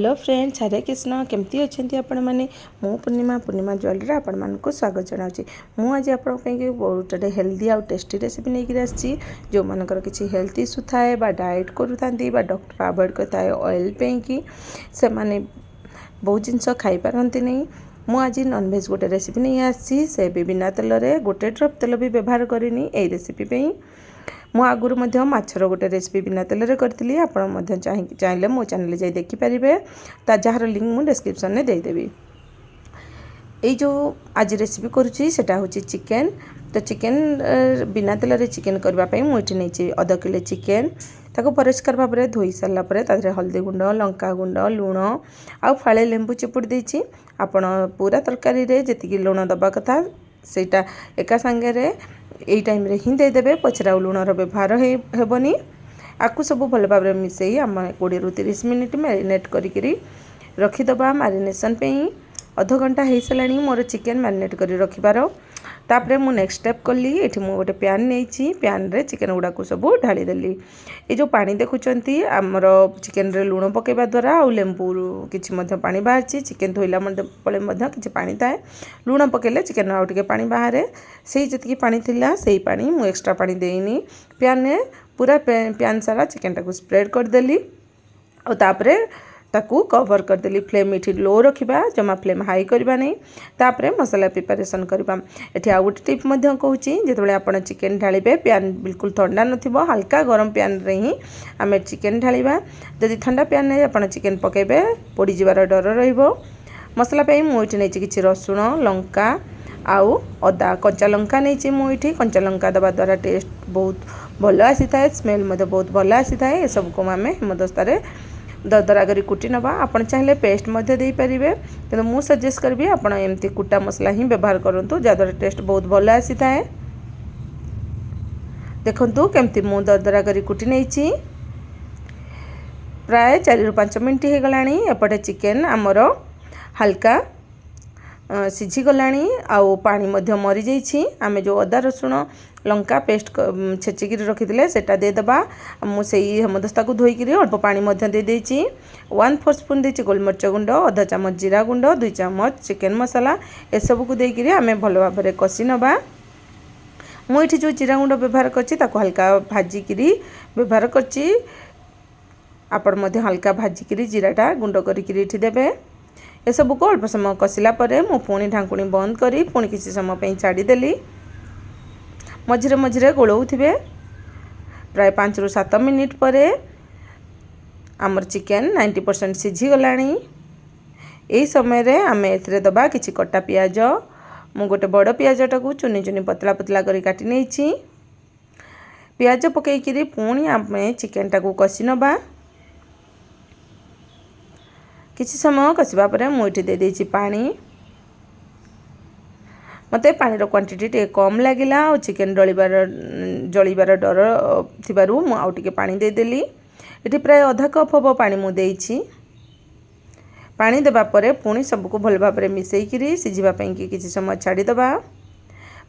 Hello friends, हरे कृष्ण। केमती अच्छे आपण मैंने मु पूर्णिमा ज्वेलरी आपण मानक स्वागत जनाऊँगी। मुझे आपण बहुत हेल्दी आउ टेस्टी रेसिपी नहीं आसी जो मानकर किसी हेल्थ इश्यू थाए डाएट करूँ डॉक्टर अवॉइड करता ऑयल पे से माने बहुत जिनस खाई पारती नहीं। मुझे नॉनवेज गोटे रेसिपी नहीं आसी से भी बिना तेल रे गोटे ड्रप तेल भी व्यवहार करनी यही रेसिपी पे मु आगुरी माछर गोटे रेसिपी बिना तेल रे करती। आपण चाहिए मो चैनल जाई देखिपारे जार लिंक मुझे डिस्क्रिप्शन में देदेवी। ये जो आज रेसिपी करुँची सेटा हूँ चिकेन। तो चिकेन बिना तेल रे चिकेन करने मुझे नहीं अध किलो चिकेन ताको परिष्कार भाव में धोई सारापर हल्दी गुंड लंका गुंड लुण आउ फाड़े लेंबू चिपुड़ी देछि। आपण पूरा तरकारी रे जेतिकी लुण दबा कथा सेटा एका सांगे यही टाइम रे ही देदेवे। पछरे आ लुणर व्यवहार हेबनी। आकु सब भल भाव में मिसई आम 20 ରୁ 30 मिनिट मैरिनेट करी रखीदबा। मैरिनेशन पे अध घंटा हो सारा मोर चिकेन मैरिनेट कर रखिबार। तापरे मु नेक्स्ट स्टेप कली ये मु गोटे पैन नहीं पैन रे चिकेन गुड़ा को सब ढाली देली। ये जो पानी देखुंती आमर चिकेन रे लुण पकेबा द्वारा आ लेंबू किछि मध्य पानी बाहर चिकेन धोइला पड़े किछि पानी थाए। लुण पकेले चिकेन आउ टिके पानी बाहर से जी पानी थिला से पानी मु एक्स्ट्रा पानी देनी। पैन ने पूरा पैन सारा चिकेन टाको स्प्रेड करदेली और तापरे ताकू कवर करदेली। फ्लेम इठी लो रखिबा, जमा फ्लेम हाई करबा नहीं। तापरे मसाला प्रिपरेशन करबा। एठी आ गोटे टिप मध्य कहूची जेतबेले आपण चिकेन ढालिबे पैन बिल्कुल ठंडा नथिबो, हल्का गरम पैन रे ही आमे चिकेन ढालिबा। जदि ठंडा पैन रे आपण चिकेन पकेबे पोड़ी जिवार डर रहिबो। मसला पे मु इठी नै किछि रसुण लंका आउ अदा कच्चा लंका नहीं मुझे कंचा लंका दबा द्वारा टेस्ट बहुत भल आसी थाए, स्मेल मध्य बहुत भल आसी थाए। ये सब को आम हेमदस्तार दरदरा करी कुटी नवा। आपण चाहिए पेस्ट मध्य दे पारिबे किंतु मु सजेस्ट करबी आपण एमती कुटा मसला ही व्यवहार करंतु जहाँद्वारा टेस्ट बहुत भल आसी थाए। देखंतु केमती मु दरदरा करी कुटी नहीं प्राय 4 ରୁ 5 मिनिट हो गलानी। एपटे चिकेन आमर हल्का सिझी गलानी आउ पानी मध्य मरी जाइछि। आमे जो अदा रसुण लंका पेस्ट छेचिक रखी सेटा देदेबा। मुझे हेमदस्ता को धोईकि अल्प पानी मध्य दे देछि। 1/4 स्पून देछि गोलमरिच गुंड, आधा चामच जीरा गुंड, 2 चामच चिकेन मसाला ए सब को देकि आमे भल भाव में कषि नबा। मुझे जो जीरा गुंड व्यवहार करछि ताको हल्का भाजिकी व्यवहार करछि। आपण मध्य हल्का भाजिकी जीराटा गुंड करिकि देबे। ये सब को अल्प समय कषिला मु पुणी ढांकुणी बंद करी पुणी किसी समय पे छाड़ीदेली। मझिरे मझिरे गोलौथिबे। प्राय 5 ରୁ 7 मिनिट पर आमर चिकेन 90% सिझी गलानी। यही समय आम ए दबा किछि कटा पियाज। मु गोटे बड़ पियाजटा को चुनी चुनी पतला पतला करी काटी नहीं। पियाज पकईकि पुणी आम चिकेनटा को कषि नबा। किसी समय कषिबा परे मुझे दे देछि पानी। मते पानी रो क्वांटिटी टे कम लागिला और चिकेन जळिबार डर थिबारु मु आउ टिके पानी दे देली। एठी प्राय आधा कप हबो पानी मु देइछि। पानी देबा परे पुणी सबको भल भाव में मिसईकि सिझिबा पई कि किछि समय छाड़ी दबा।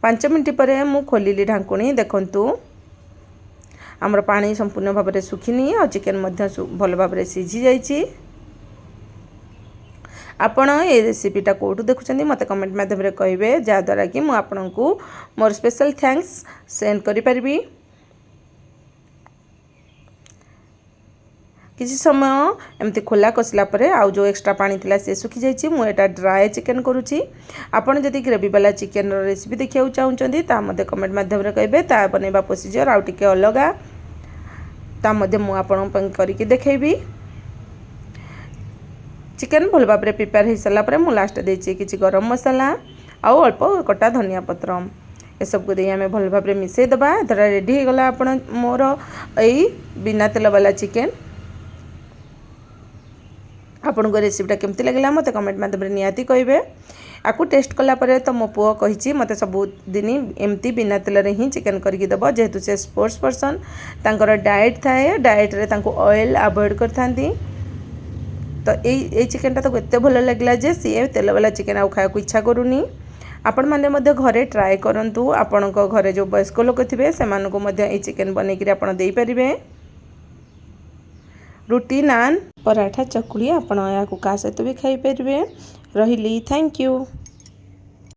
5 मिनिट परे मु खोलिली ढांकुणी। देखंतु हमर पानी संपूर्ण भाव में सुखिनी और चिकेन मध्य भल भाव में सिझी जाइछि। आपण ये रेसिपीटा कौटू देखुं मत कमेंट माध्यम कहे जहाँद्वारा कि मुझे आपण को मोर स्पेशल थैंक्स सेंड करि परिबी। किसी समय एमती खोला कषिला परे आउ जो एक्स्ट्रा पानी थिला से सुखी जाइछि। मु एटा ड्राई चिकेन करूछि। आपण जदि ग्रेवी वाला चिकेन रेसिपी देखिया चाहूँगी ता मते कमेंट माध्यम कहे ता बनैबा प्रोसीजर आउ टिके अलगा ता मध्य मु आपण करके देखैबी। चिकेन भल भाव में प्रिपेयर हो सारापर मु लास्ट देछि किछि गरम मसाला आउ अल्प कटा धनिया पत्र ए सब को दे आमे भल भाव में मिसई दबा। एतरा रेडी हो गला आपण मोर एई बिना तेल वाला चिकेन। आपण को रेसिपीटा केमती लागला मते कमेंट माध्यम निहाती कहिबे। आकु टेस्ट कला परे तो मो पुओ कहिछि मते सब दिन एमती बिना तेल रे ही चिकेन करके दबो। जेहेतु से स्पोर्ट्स पर्सन तांकर डाएट थाए, डाएट रे तांको ऑयल अवॉइड करथांती। तो ये चिकेनटा तो एत भल लगे जे सी तेल वाला चिकेन आउ खाया इच्छा करूनी। आपण मैंने घरे ट्राए करूँ। आपण घरे जो वयस्क लोक थे से चिकेन बनईकि आप दे पारे। ରୁଟି ନାନ୍ ପରାଠା ଚକୁଳି ଆପଣ ଏହାକୁ କାହା ସହିତ ବି ଖାଇପାରିବେ। ରହିଲି, ଥ୍ୟାଙ୍କ ୟୁ।